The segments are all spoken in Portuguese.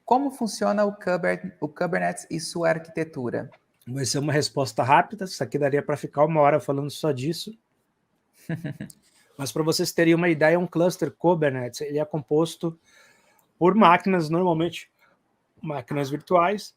Como funciona o Kubernetes e sua arquitetura? Vai ser uma resposta rápida, isso aqui daria para ficar 1 hora falando só disso. Mas para vocês terem uma ideia, um cluster Kubernetes ele é composto por máquinas, normalmente máquinas virtuais,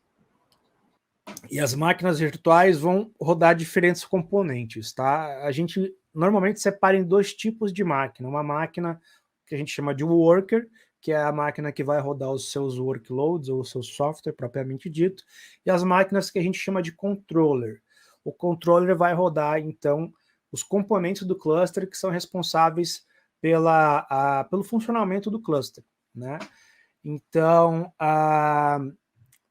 e as máquinas virtuais vão rodar diferentes componentes, tá? A gente normalmente separa em 2 tipos de máquina. Uma máquina que a gente chama de worker, que é a máquina que vai rodar os seus workloads ou o seu software propriamente dito, e as máquinas que a gente chama de controller. O controller vai rodar, então, os componentes do cluster que são responsáveis pelo funcionamento do cluster, né? Então,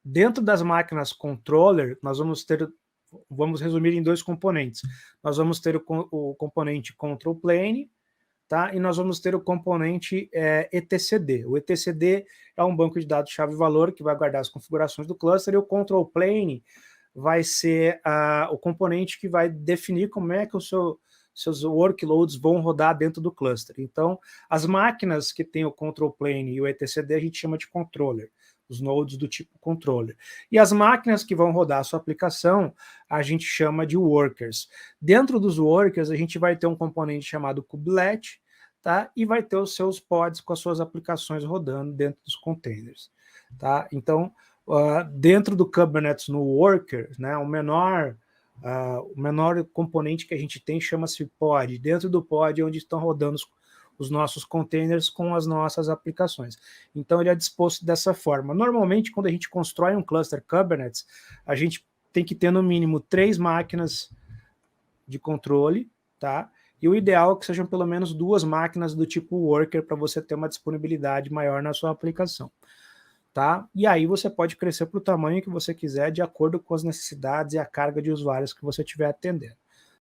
dentro das máquinas controller, nós vamos resumir em 2 componentes. Nós vamos ter o componente control plane, tá? E nós vamos ter o componente etcd. O etcd é um banco de dados chave-valor que vai guardar as configurações do cluster, e o control plane vai ser o componente que vai definir como é que seus workloads vão rodar dentro do cluster. Então, as máquinas que têm o control plane e o etcd a gente chama de controller, os nodes do tipo controller. E as máquinas que vão rodar a sua aplicação, a gente chama de workers. Dentro dos workers, a gente vai ter um componente chamado kubelet, tá? E vai ter os seus pods com as suas aplicações rodando dentro dos containers, tá? Então, dentro do Kubernetes no worker, né, o menor componente que a gente tem chama-se pod. Dentro do pod é onde estão rodando os nossos containers com as nossas aplicações. Então, ele é disposto dessa forma. Normalmente, quando a gente constrói um cluster Kubernetes, a gente tem que ter no mínimo 3 máquinas de controle, tá? E o ideal é que sejam pelo menos 2 máquinas do tipo worker para você ter uma disponibilidade maior na sua aplicação, tá? E aí você pode crescer para o tamanho que você quiser de acordo com as necessidades e a carga de usuários que você estiver atendendo.